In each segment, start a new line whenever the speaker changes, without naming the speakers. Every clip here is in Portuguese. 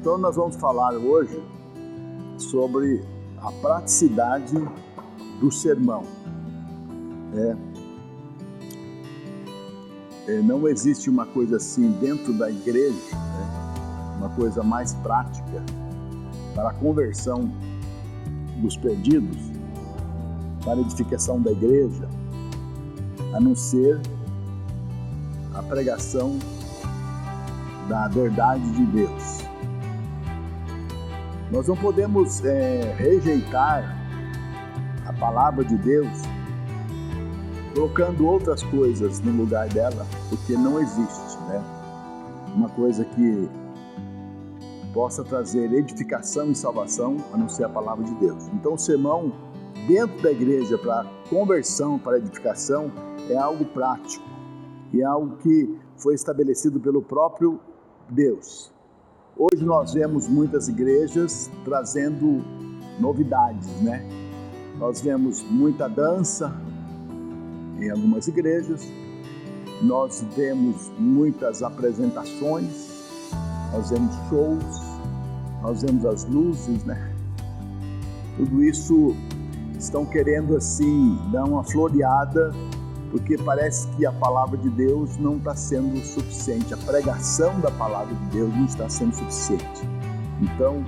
Então nós vamos falar hoje sobre a praticidade do sermão. Não existe uma coisa assim dentro da igreja, uma coisa mais prática para a conversão dos perdidos, para a edificação da igreja, a não ser a pregação da verdade de Deus. Nós não podemos rejeitar a palavra de Deus colocando outras coisas no lugar dela, porque não existe, uma coisa que possa trazer edificação e salvação, a não ser a palavra de Deus. Então o sermão dentro da igreja para conversão, para edificação, é algo prático e é algo que foi estabelecido pelo próprio Deus. Hoje nós vemos muitas igrejas trazendo novidades, Nós vemos muita dança em algumas igrejas, nós vemos muitas apresentações, nós vemos shows, nós vemos as luzes, Tudo isso estão querendo assim dar uma floreada, porque parece que a palavra de Deus não está sendo suficiente, a pregação da palavra de Deus não está sendo suficiente. Então,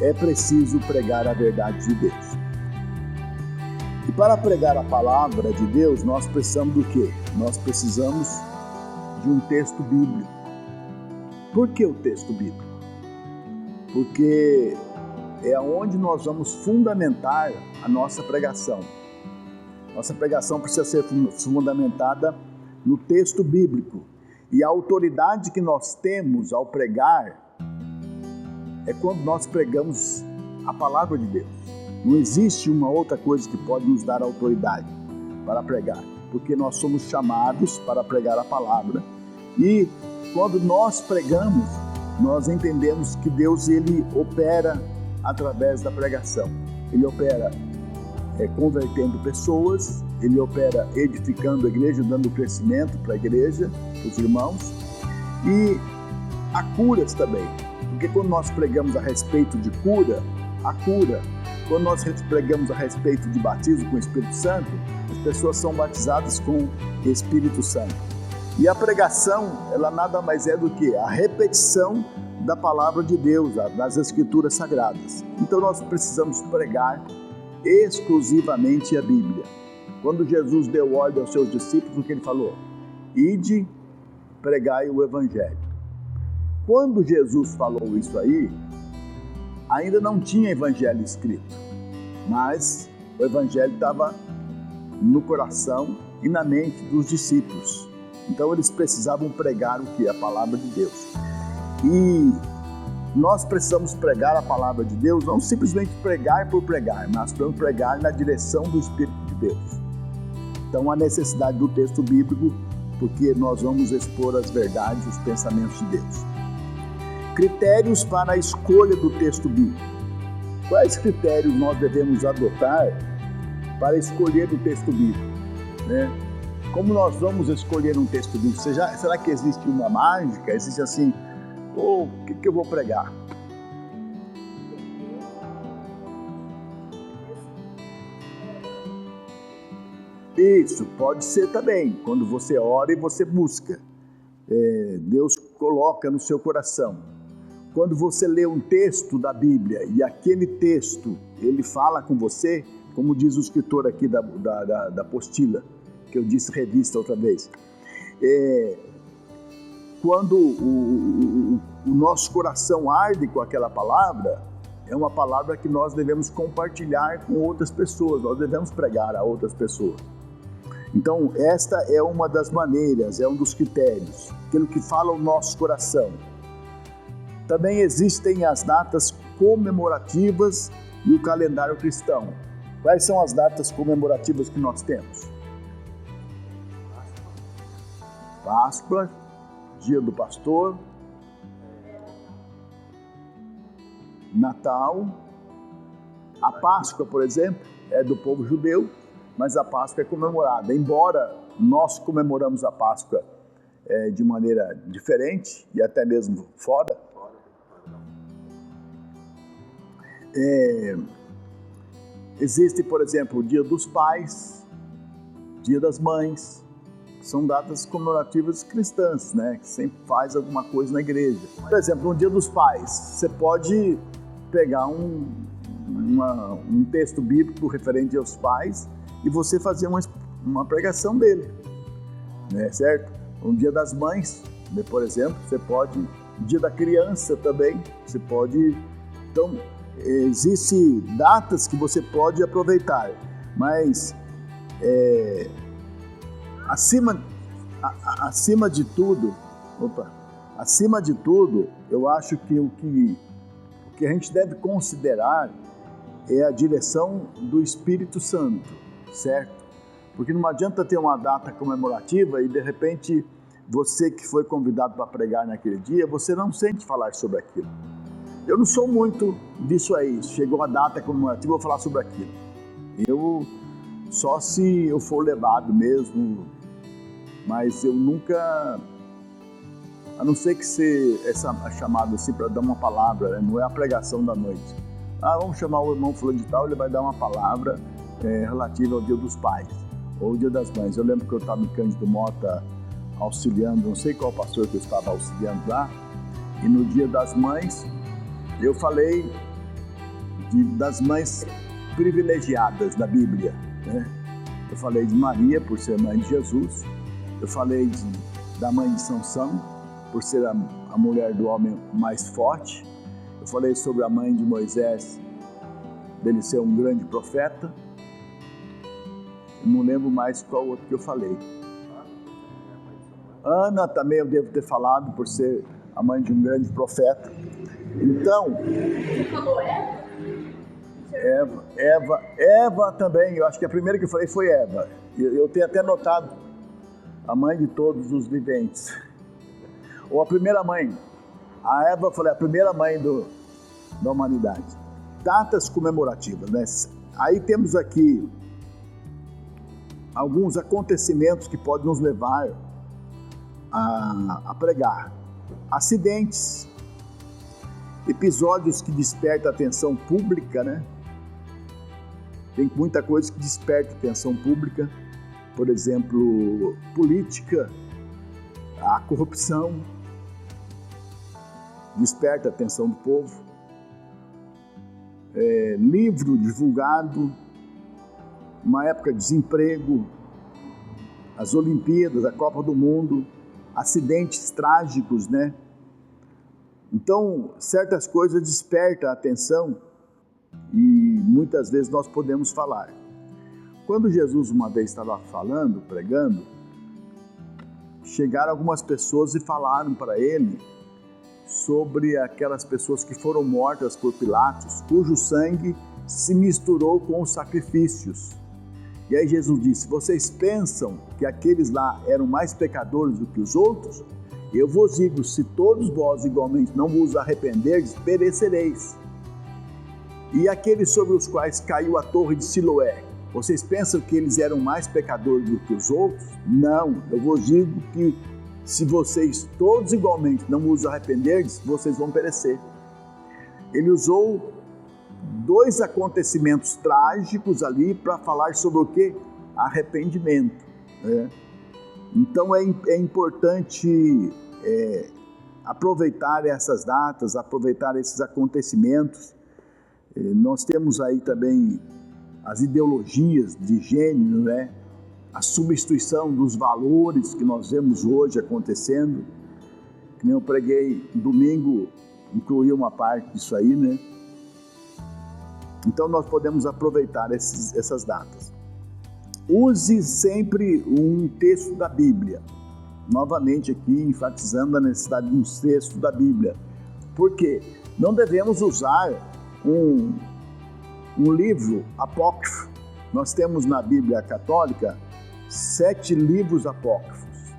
é preciso pregar a verdade de Deus. E para pregar a palavra de Deus, nós precisamos do quê? Nós precisamos de um texto bíblico. Por que o texto bíblico? Porque é onde nós vamos fundamentar a nossa pregação. Nossa pregação precisa ser fundamentada no texto bíblico. E a autoridade que nós temos ao pregar é quando nós pregamos a palavra de Deus. Não existe uma outra coisa que pode nos dar autoridade para pregar, porque nós somos chamados para pregar a palavra. E quando nós pregamos, nós entendemos que Deus ele opera através da pregação. Ele opera convertendo pessoas, ele opera edificando a igreja, dando crescimento para a igreja, para os irmãos, e há curas também, porque quando nós pregamos a respeito de cura, a cura, quando nós pregamos a respeito de batismo com o Espírito Santo, as pessoas são batizadas com o Espírito Santo. E a pregação, ela nada mais é do que a repetição da palavra de Deus, das Escrituras Sagradas. Então nós precisamos pregar exclusivamente a Bíblia. Quando Jesus deu ordem aos seus discípulos, o que ele falou? Ide, pregai o Evangelho. Quando Jesus falou isso aí, ainda não tinha Evangelho escrito, mas o Evangelho estava no coração e na mente dos discípulos. Então eles precisavam pregar o que? A palavra de Deus. E nós precisamos pregar a palavra de Deus, não simplesmente pregar por pregar, mas precisamos pregar na direção do Espírito de Deus. Então há necessidade do texto bíblico, porque nós vamos expor as verdades, os pensamentos de Deus. Critérios para a escolha do texto bíblico. Quais critérios nós devemos adotar para escolher o texto bíblico? Como nós vamos escolher um texto bíblico? Será que existe uma mágica? Existe assim, o que eu vou pregar? Isso, pode ser também, quando você ora e você busca. Deus coloca no seu coração. Quando você lê um texto da Bíblia e aquele texto, ele fala com você, como diz o escritor aqui da apostila, que eu disse revista outra vez. Quando o nosso coração arde com aquela palavra, é uma palavra que nós devemos compartilhar com outras pessoas, nós devemos pregar a outras pessoas. Então, esta é uma das maneiras, é um dos critérios, aquilo que fala o nosso coração. Também existem as datas comemorativas e o calendário cristão. Quais são as datas comemorativas que nós temos? Páscoa, Dia do Pastor, Natal. A Páscoa, por exemplo, é do povo judeu, mas a Páscoa é comemorada. Embora nós comemoramos a Páscoa de maneira diferente e até mesmo fora, Existe, por exemplo, o Dia dos Pais, Dia das Mães, que são datas comemorativas cristãs, né? Que sempre faz alguma coisa na igreja. Por exemplo, no Dia dos Pais, você pode pegar um texto bíblico referente aos pais e você fazer uma pregação dele, né? Certo? No Dia das Mães, né, por exemplo, você pode... Dia da Criança também, você pode... Então, existem datas que você pode aproveitar, mas acima de tudo, eu acho que o que a gente deve considerar é a direção do Espírito Santo, certo? Porque não adianta ter uma data comemorativa e de repente você que foi convidado para pregar naquele dia, você não sente falar sobre aquilo. Eu não sou muito disso aí. Chegou a data comemorativa, eu vou falar sobre aquilo. Eu só se eu for levado mesmo, mas eu nunca, a não ser que ser chamado assim para dar uma palavra, né? Não é a pregação da noite. Vamos chamar o irmão fulano de tal, ele vai dar uma palavra relativa ao Dia dos Pais ou o Dia das Mães. Eu lembro que eu estava em Cândido Mota auxiliando, não sei qual pastor que eu estava auxiliando lá, e no Dia das Mães eu falei das mães privilegiadas da Bíblia, né? Eu falei de Maria, por ser mãe de Jesus. Eu falei da mãe de Sansão, por ser a mulher do homem mais forte. Eu falei sobre a mãe de Moisés, dele ser um grande profeta. Eu não lembro mais qual outro que eu falei. Ana também eu devo ter falado, por ser a mãe de um grande profeta. Então,
você falou
Eva também, eu acho que a primeira que eu falei foi Eva. Eu tenho até notado, a mãe de todos os viventes. Ou a primeira mãe. A Eva, eu falei, a primeira mãe da humanidade. Datas comemorativas, né? Aí temos aqui alguns acontecimentos que podem nos levar a pregar. Acidentes, episódios que despertam a atenção pública, né? Tem muita coisa que desperta a atenção pública, por exemplo, política, a corrupção, desperta a atenção do povo, livro divulgado, uma época de desemprego, as Olimpíadas, a Copa do Mundo, acidentes trágicos, né? Então, certas coisas despertam a atenção e muitas vezes nós podemos falar. Quando Jesus uma vez estava falando, pregando, chegaram algumas pessoas e falaram para ele sobre aquelas pessoas que foram mortas por Pilatos, cujo sangue se misturou com os sacrifícios. E aí Jesus disse, vocês pensam que aqueles lá eram mais pecadores do que os outros? Eu vos digo, se todos vós igualmente não vos arrependerdes, perecereis. E aqueles sobre os quais caiu a torre de Siloé, vocês pensam que eles eram mais pecadores do que os outros? Não, eu vos digo que se vocês todos igualmente não vos arrependerdes, vocês vão perecer. Ele usou dois acontecimentos trágicos ali para falar sobre o quê? Arrependimento, né? Então é importante aproveitar essas datas, aproveitar esses acontecimentos. Nós temos aí também as ideologias de gênero, né? A substituição dos valores que nós vemos hoje acontecendo. Que nem eu preguei domingo, incluí uma parte disso aí, né? Então nós podemos aproveitar essas datas. Use sempre um texto da Bíblia. Novamente aqui, enfatizando a necessidade de um texto da Bíblia. Por quê? Não devemos usar um livro apócrifo. Nós temos na Bíblia Católica 7 livros apócrifos.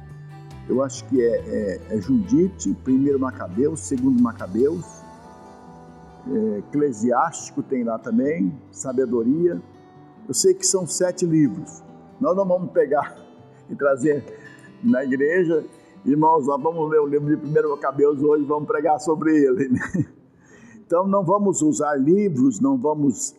Eu acho que é Judite, 1 Macabeus, 2 Macabeus, Eclesiástico tem lá também, Sabedoria. Eu sei que são 7 livros. Nós não vamos pegar e trazer na igreja, irmãos, nós vamos ler o livro de 1 Macabeus hoje, vamos pregar sobre ele. Então não vamos usar livros, não vamos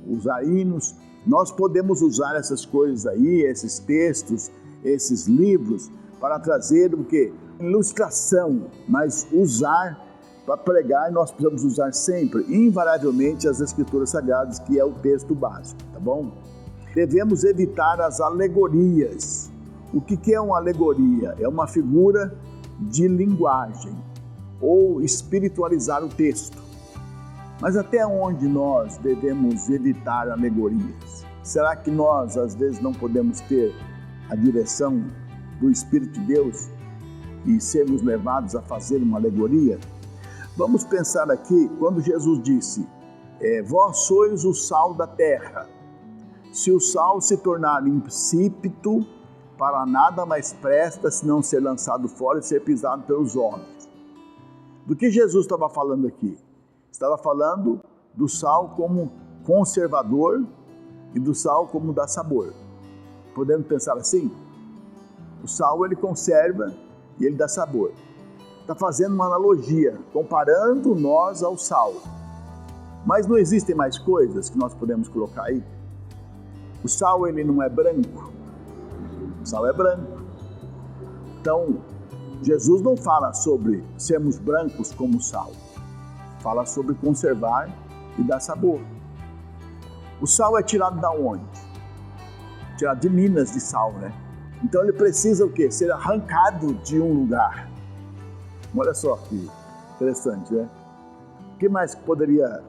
usar hinos. Nós podemos usar essas coisas aí, esses textos, esses livros, para trazer o quê? Ilustração, mas usar para pregar, nós precisamos usar sempre, invariavelmente, as Escrituras Sagradas, que é o texto básico, tá bom? Devemos evitar as alegorias. O que é uma alegoria? É uma figura de linguagem, ou espiritualizar o texto. Mas até onde nós devemos evitar alegorias? Será que nós, às vezes, não podemos ter a direção do Espírito de Deus e sermos levados a fazer uma alegoria? Vamos pensar aqui, quando Jesus disse, vós sois o sal da terra. Se o sal se tornar insípido, para nada mais presta, senão ser lançado fora e ser pisado pelos homens. Do que Jesus estava falando aqui? Estava falando do sal como conservador e do sal como dá sabor. Podemos pensar assim? O sal ele conserva e ele dá sabor. Está fazendo uma analogia, comparando nós ao sal. Mas não existem mais coisas que nós podemos colocar aí? O sal ele não é branco. O sal é branco. Então, Jesus não fala sobre sermos brancos como sal. Fala sobre conservar e dar sabor. O sal é tirado da onde? Tirado de minas de sal, né? Então ele precisa o quê? Ser arrancado de um lugar. Olha só que interessante, né? O que mais poderia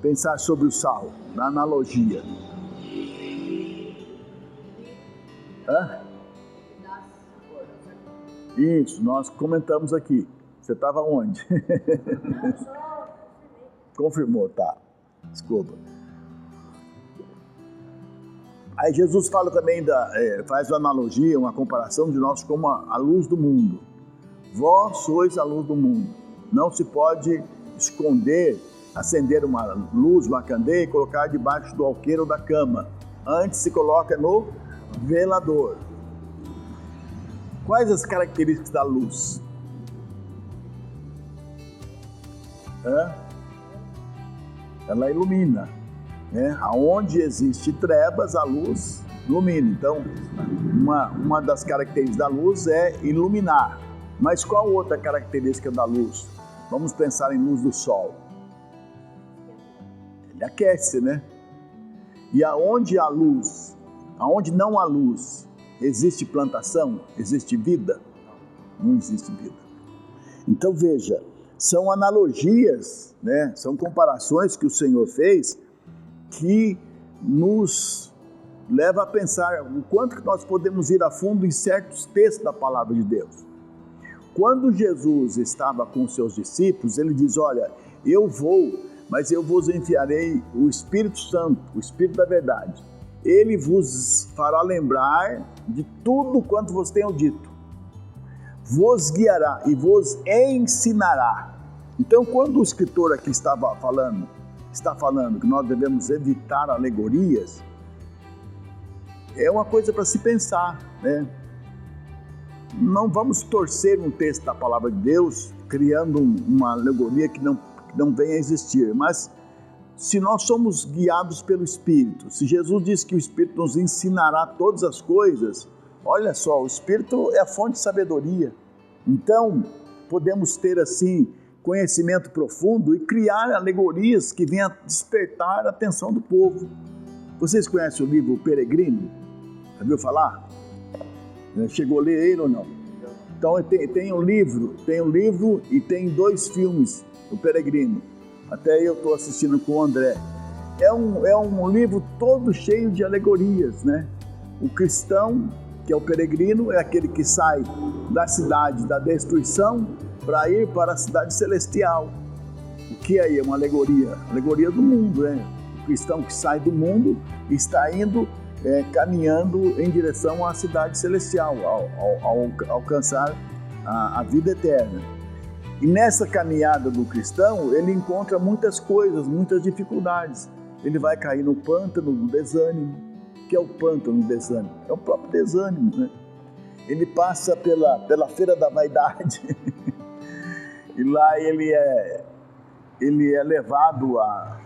pensar sobre o sal, na analogia? Isso, nós comentamos aqui. Você estava onde? Confirmou, tá. Desculpa. Aí Jesus fala também, faz uma analogia, uma comparação de nós como a luz do mundo. Vós sois a luz do mundo. Não se pode esconder, acender uma luz, uma candeia e colocar debaixo do alqueire ou da cama. Antes se coloca no velador. Quais as características da luz? Ela ilumina. Aonde existe trevas, a luz ilumina. Então, uma das características da luz é iluminar. Mas qual outra característica da luz? Vamos pensar em luz do sol. Ele aquece, né? E aonde há luz, aonde não há luz, existe plantação? Existe vida? Não existe vida. Então veja, são analogias, né? São comparações que o Senhor fez que nos leva a pensar o quanto que nós podemos ir a fundo em certos textos da palavra de Deus. Quando Jesus estava com seus discípulos, ele diz, olha, eu vou, mas eu vos enviarei o Espírito Santo, o Espírito da verdade. Ele vos fará lembrar de tudo quanto vos tenho dito. Vos guiará e vos ensinará. Então, quando o escritor aqui está falando que nós devemos evitar alegorias, é uma coisa para se pensar, né? Não vamos torcer um texto da palavra de Deus, criando uma alegoria que não venha a existir, mas se nós somos guiados pelo Espírito, se Jesus disse que o Espírito nos ensinará todas as coisas, olha só, o Espírito é a fonte de sabedoria. Então, podemos ter assim conhecimento profundo e criar alegorias que venham a despertar a atenção do povo. Vocês conhecem o livro O Peregrino? Já viu falar? Chegou a ler ele ou não? Então tem um livro e tem 2 filmes, O Peregrino. Até eu estou assistindo com o André. É um livro todo cheio de alegorias, né? O cristão, que é o peregrino, é aquele que sai da cidade da destruição para ir para a cidade celestial. O que aí é uma alegoria? Alegoria do mundo, né? O cristão que sai do mundo e está indo caminhando em direção à cidade celestial, ao alcançar a vida eterna. E nessa caminhada do cristão, ele encontra muitas coisas, muitas dificuldades. Ele vai cair no pântano do desânimo. O que é o pântano do desânimo? É o próprio desânimo, né? Ele passa pela feira da vaidade e lá ele ele é levado a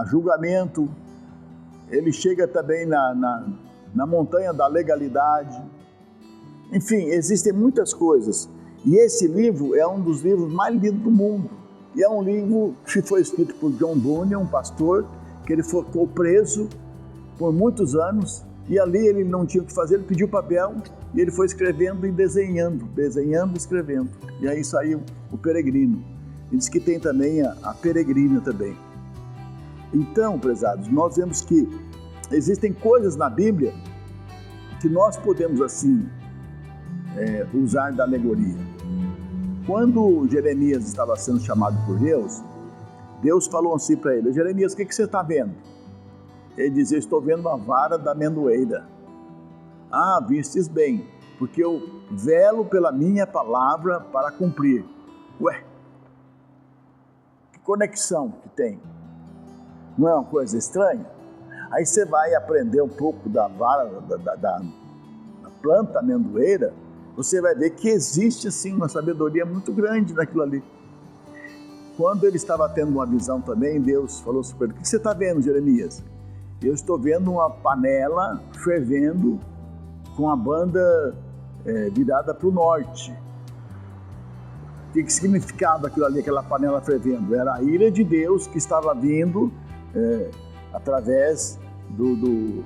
julgamento, ele chega também na montanha da legalidade. Enfim, existem muitas coisas. E esse livro é um dos livros mais lidos do mundo. E é um livro que foi escrito por John Bunyan, um pastor, que ele ficou preso por muitos anos, e ali ele não tinha o que fazer, ele pediu papel, e ele foi escrevendo e desenhando e escrevendo. E aí saiu o Peregrino. E diz que tem também a Peregrina também. Então, prezados, nós vemos que existem coisas na Bíblia que nós podemos, assim, usar da alegoria. Quando Jeremias estava sendo chamado por Deus, Deus falou assim para ele: Jeremias, o que você está vendo? Ele dizia: estou vendo uma vara da amendoeira. Ah, vistes bem, porque eu velo pela minha palavra para cumprir. Ué, que conexão que tem? Não é uma coisa estranha? Aí você vai aprender um pouco da vara, da planta amendoeira, você vai ver que existe assim uma sabedoria muito grande naquilo ali. Quando ele estava tendo uma visão também, Deus falou assim para ele: o que você está vendo, Jeremias? Eu estou vendo uma panela fervendo com a banda virada para o norte. O que significava aquilo ali, aquela panela fervendo? Era a ira de Deus que estava vindo através do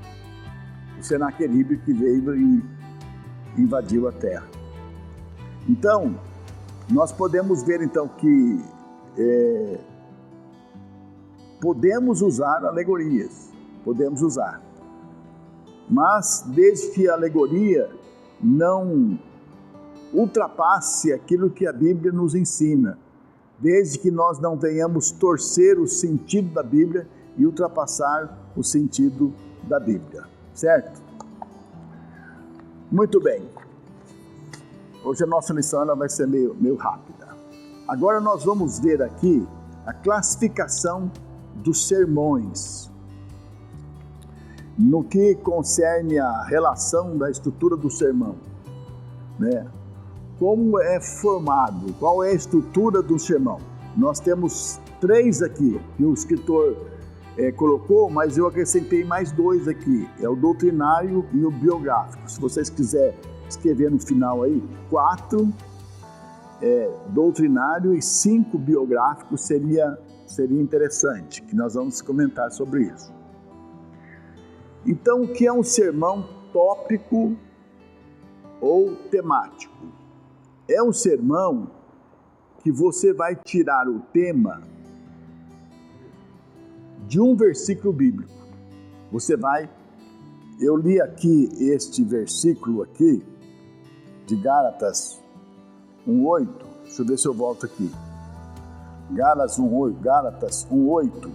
Senaqueribe, que veio e invadiu a terra. Então, nós podemos ver então que podemos usar alegorias, podemos usar, mas desde que a alegoria não ultrapasse aquilo que a Bíblia nos ensina, desde que nós não venhamos torcer o sentido da Bíblia e ultrapassar o sentido da Bíblia, certo? Muito bem. Hoje a nossa lição ela vai ser meio rápida. Agora nós vamos ver aqui a classificação dos sermões, no que concerne a relação da estrutura do sermão, né? Como é formado, qual é a estrutura do sermão? Nós temos 3 aqui, que o escritor colocou, mas eu acrescentei mais 2 aqui, é o doutrinário e o biográfico. Se vocês quiserem escrever no final aí, 4 doutrinário e 5 biográfico seria interessante, que nós vamos comentar sobre isso. Então, o que é um sermão tópico ou temático? É um sermão que você vai tirar o tema de um versículo bíblico. Eu li aqui este versículo aqui, de Gálatas 1:8, deixa eu ver se eu volto aqui. Gálatas 1:8.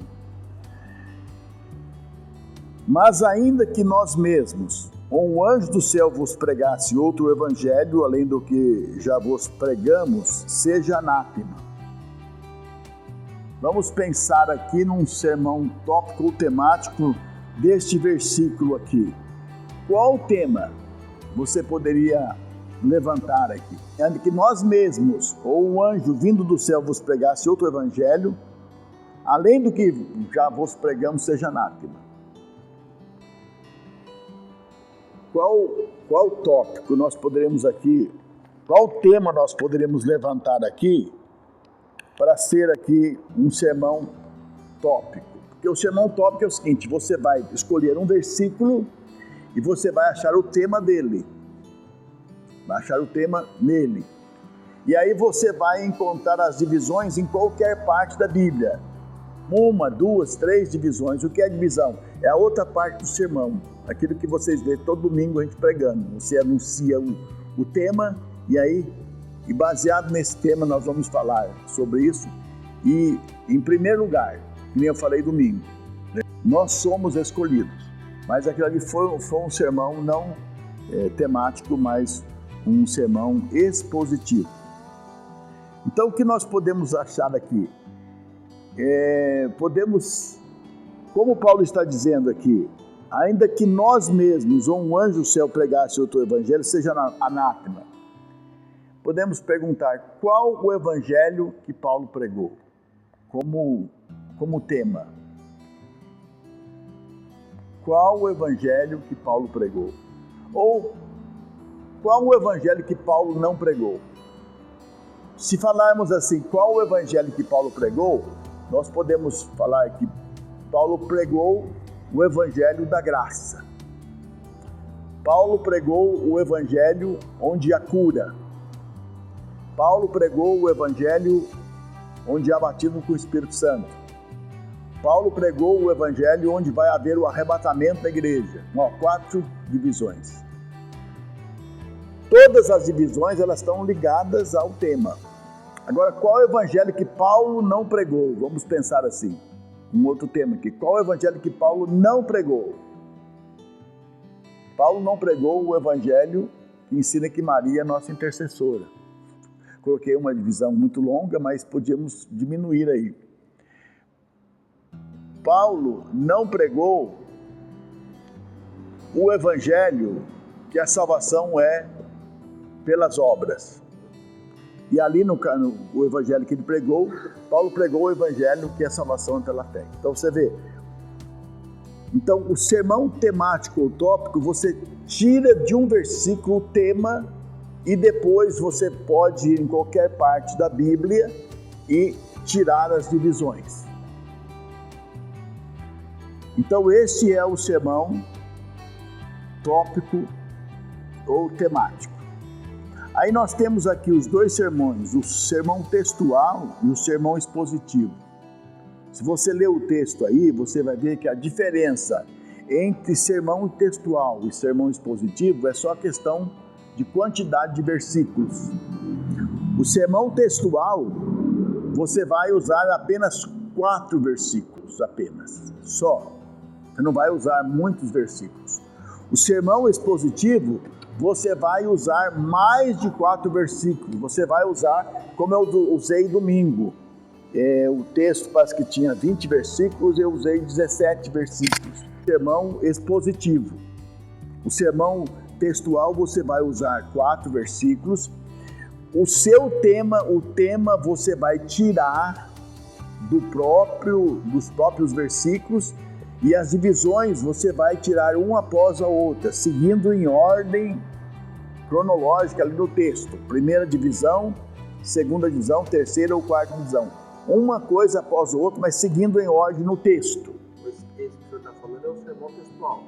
Mas ainda que nós mesmos, ou um anjo do céu vos pregasse outro evangelho, além do que já vos pregamos, seja anátema. Vamos pensar aqui num sermão tópico ou temático deste versículo aqui. Qual tema você poderia levantar aqui? Ainda que nós mesmos, ou um anjo vindo do céu vos pregasse outro evangelho, além do que já vos pregamos, seja anátema. Qual tópico nós poderemos aqui, qual tema nós poderemos levantar aqui para ser aqui um sermão tópico? Porque o sermão tópico é o seguinte: você vai escolher um versículo e você vai achar o tema dele. Vai achar o tema nele. E aí você vai encontrar as divisões em qualquer parte da Bíblia. 1, 2, 3 divisões. O que é divisão? É a outra parte do sermão. Aquilo que vocês vê todo domingo a gente pregando. Você anuncia o tema e baseado nesse tema nós vamos falar sobre isso. E em primeiro lugar, como eu falei domingo, né, nós somos escolhidos. Mas aquilo ali foi um sermão não temático, mas um sermão expositivo. Então o que nós podemos achar aqui? Podemos, como Paulo está dizendo aqui, ainda que nós mesmos ou um anjo do céu pregasse outro evangelho, seja anátema. podemos perguntar qual o evangelho que Paulo pregou como tema. Qual o evangelho que Paulo pregou? Ou qual o evangelho que Paulo não pregou? Se falarmos assim, qual o evangelho que Paulo pregou, nós podemos falar que Paulo pregou o evangelho da graça. Paulo pregou o evangelho onde há cura. Paulo pregou o evangelho onde há batismo com o Espírito Santo. Paulo pregou o evangelho onde vai haver o arrebatamento da igreja. 4 divisões. Todas as divisões elas estão ligadas ao tema. Agora, qual é o evangelho que Paulo não pregou? Vamos pensar assim, um outro tema aqui. Qual é o evangelho que Paulo não pregou? Paulo não pregou o evangelho que ensina que Maria é nossa intercessora. Coloquei uma divisão muito longa, mas podíamos diminuir aí. Paulo não pregou o evangelho que a salvação é pelas obras. E ali no evangelho que ele pregou, Paulo pregou o evangelho que é a salvação é pela fé. Então você vê. Então o sermão temático ou tópico, você tira de um versículo o tema e depois você pode ir em qualquer parte da Bíblia e tirar as divisões. Então este é o sermão tópico ou temático. Aí nós temos aqui os 2 sermões, o sermão textual e o sermão expositivo. Se você ler o texto aí, você vai ver que a diferença entre sermão textual e sermão expositivo é só a questão de quantidade de versículos. O sermão textual, você vai usar apenas 4 versículos, apenas, só. Você não vai usar muitos versículos. O sermão expositivo, você vai usar mais de 4 versículos. Você vai usar, como eu usei domingo. O texto parece que tinha 20 versículos, eu usei 17 versículos. Sermão expositivo. O sermão textual, você vai usar 4 versículos. O seu tema, você vai tirar dos próprios versículos. E as divisões você vai tirar uma após a outra, seguindo em ordem cronológica ali do texto. Primeira divisão, segunda divisão, terceira ou quarta divisão. Uma coisa após a outra, mas seguindo em ordem no texto.
Esse que o senhor está falando é o sermão textual.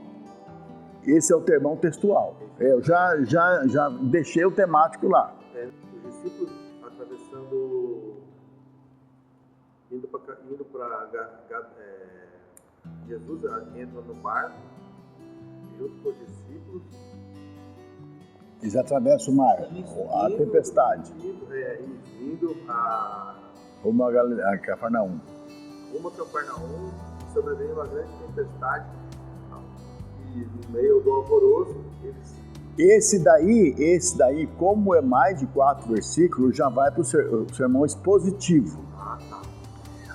Esse é o sermão textual. Eu já deixei o temático lá.
Os discípulos atravessando, indo para Jesus entra no barco, junto com os discípulos.
Eles atravessam o mar, a tempestade.
Indo a
Cafarnaum.
Uma Cafarnaum, sobreveio uma grande tempestade, e no meio do alvoroço,
Esse daí, como é mais de 4 versículos, já vai para o sermão expositivo.
Tá.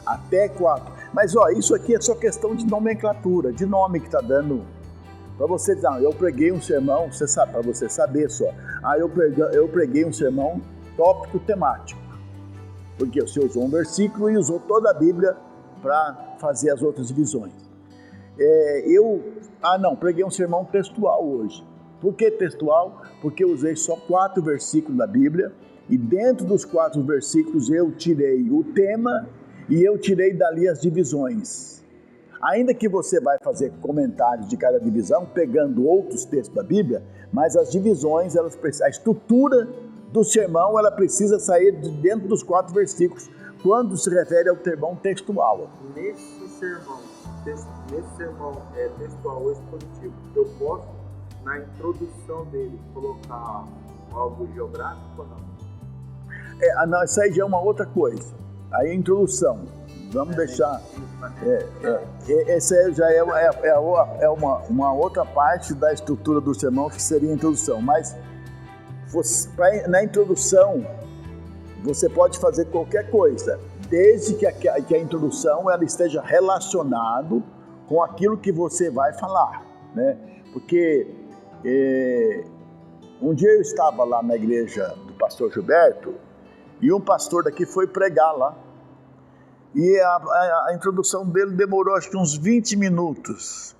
Até 4. Mas isso aqui é só questão de nomenclatura, de nome que está dando. Para você dizer, eu preguei um sermão, você sabe, para você saber só. Eu preguei um sermão tópico temático. Porque você usou um versículo e usou toda a Bíblia para fazer as outras divisões. Preguei um sermão textual hoje. Por que textual? Porque eu usei só 4 versículos da Bíblia e dentro dos 4 versículos eu tirei o tema e eu tirei dali as divisões. Ainda que você vai fazer comentários de cada divisão, pegando outros textos da Bíblia, mas as divisões, a estrutura do sermão, ela precisa sair de dentro dos 4 versículos, quando se refere ao sermão textual.
Nesse sermão textual ou expositivo, eu posso, na introdução dele, colocar algo geográfico ou não?
Não, isso aí já é uma outra coisa. Aí a introdução, vamos deixar... Essa já é uma outra parte da estrutura do sermão, que seria a introdução. Mas na introdução, você pode fazer qualquer coisa, desde que a introdução ela esteja relacionado com aquilo que você vai falar, né? Porque um dia eu estava lá na igreja do pastor Gilberto, e um pastor daqui foi pregar lá. E a introdução dele demorou acho que uns 20 minutos.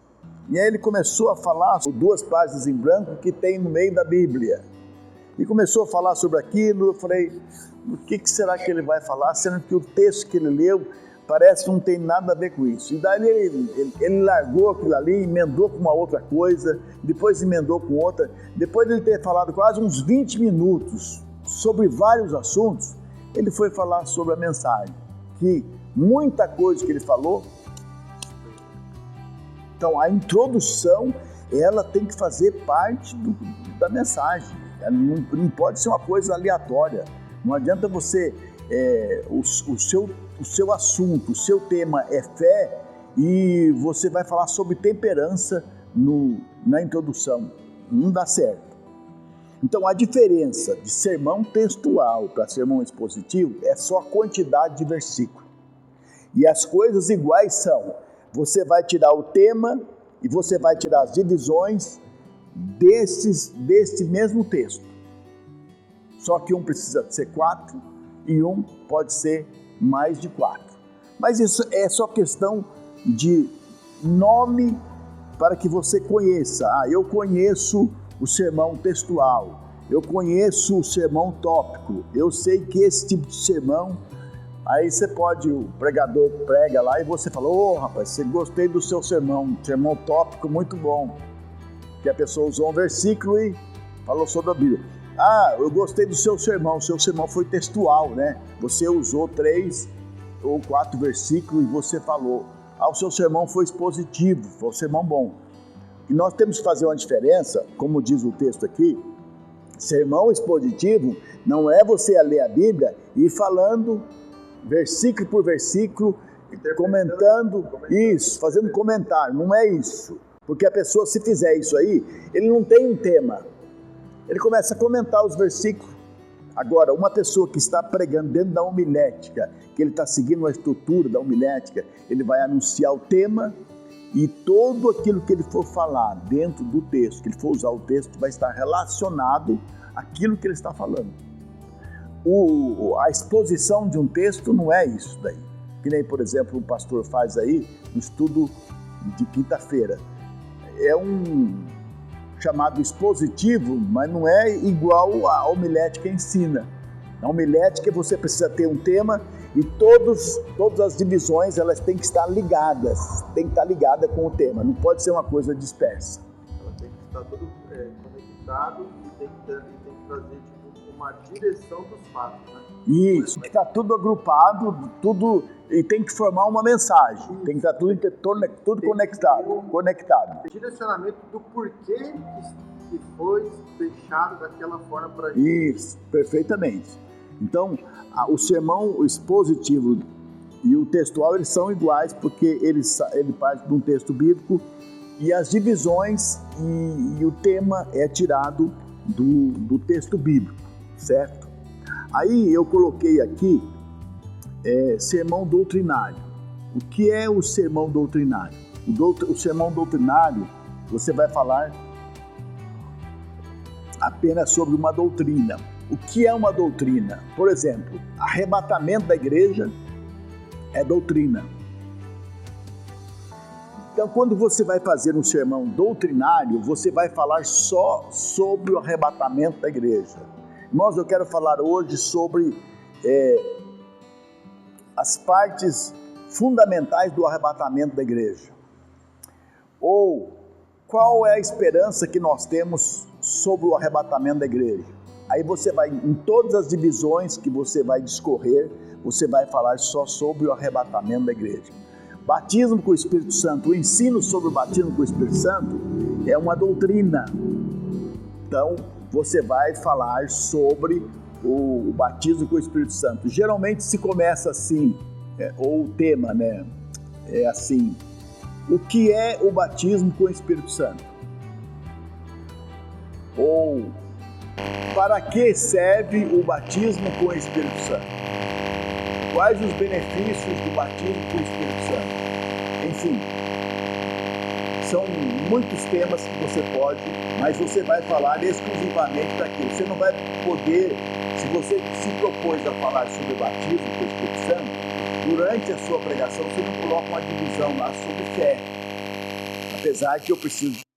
E aí ele começou a falar sobre 2 páginas em branco que tem no meio da Bíblia. E começou a falar sobre aquilo. Eu falei, o que será que ele vai falar? Sendo que o texto que ele leu parece que não tem nada a ver com isso. E daí ele largou aquilo ali, emendou com uma outra coisa, depois emendou com outra. Depois de ele ter falado quase uns 20 minutos sobre vários assuntos, ele foi falar sobre a mensagem. Que muita coisa que ele falou. Então, a introdução, ela tem que fazer parte da mensagem. Ela não pode ser uma coisa aleatória. Não adianta você, o seu assunto, o seu tema é fé e você vai falar sobre temperança na introdução. Não dá certo. Então, a diferença de sermão textual para sermão expositivo é só a quantidade de versículo. E as coisas iguais são, você vai tirar o tema e você vai tirar as divisões desse mesmo texto. Só que um precisa ser 4 e um pode ser mais de 4. Mas isso é só questão de nome para que você conheça. Eu conheço o sermão textual, eu conheço o sermão tópico, eu sei que esse tipo de sermão, aí você pode, o pregador prega lá e você fala, rapaz, você gostei do seu sermão tópico muito bom, que a pessoa usou um versículo e falou sobre a Bíblia. Eu gostei do seu sermão foi textual, né? Você usou 3 ou 4 versículos e você falou. O seu sermão foi expositivo, foi um sermão bom. E nós temos que fazer uma diferença, como diz o texto aqui, sermão expositivo não é você ler a Bíblia e ir falando versículo por versículo, comentando isso, fazendo comentário, não é isso. Porque a pessoa, se fizer isso aí, ele não tem um tema, ele começa a comentar os versículos. Agora, uma pessoa que está pregando dentro da homilética, que ele está seguindo a estrutura da homilética, ele vai anunciar o tema e todo aquilo que ele for falar dentro do texto, que ele for usar o texto, vai estar relacionado àquilo que ele está falando. A exposição de um texto não é isso daí. Que nem, por exemplo, o pastor faz aí no estudo de quinta-feira. É um chamado expositivo, mas não é igual a homilética ensina. Na homilética você precisa ter um tema e todas as divisões elas têm que estar ligadas, com o tema, não pode ser uma coisa dispersa.
Ela tem que estar tudo conectado e tem que trazer uma direção dos fatos, né?
Isso, tem que estar tudo agrupado, e tem que formar uma mensagem, isso. Tem que estar tudo conectado.
O direcionamento do porquê que foi deixado daquela forma para a gente.
Isso, perfeitamente. Então, o sermão expositivo e o textual, eles são iguais, porque ele parte de um texto bíblico e as divisões e o tema é tirado do texto bíblico, certo? Aí eu coloquei aqui sermão doutrinário. O que é o sermão doutrinário? O sermão doutrinário, você vai falar apenas sobre uma doutrina. O que é uma doutrina? Por exemplo, arrebatamento da igreja é doutrina. Então, quando você vai fazer um sermão doutrinário, você vai falar só sobre o arrebatamento da igreja. Irmãos, eu quero falar hoje sobre as partes fundamentais do arrebatamento da igreja. Ou qual é a esperança que nós temos sobre o arrebatamento da igreja. Aí você vai, em todas as divisões que você vai discorrer, você vai falar só sobre o arrebatamento da igreja. Batismo com o Espírito Santo, o ensino sobre o batismo com o Espírito Santo é uma doutrina. Então, você vai falar sobre o batismo com o Espírito Santo. Geralmente se começa assim, ou o tema, né? É assim: o que é o batismo com o Espírito Santo? Ou para que serve o batismo com o Espírito Santo? Quais os benefícios do batismo com o Espírito Santo? Enfim, são muitos temas que você pode, mas você vai falar exclusivamente daquilo. Você não vai poder Se você se propôs a falar sobre batismo com o Espírito Santo, durante a sua pregação você não coloca uma divisão lá sobre fé. Apesar que eu preciso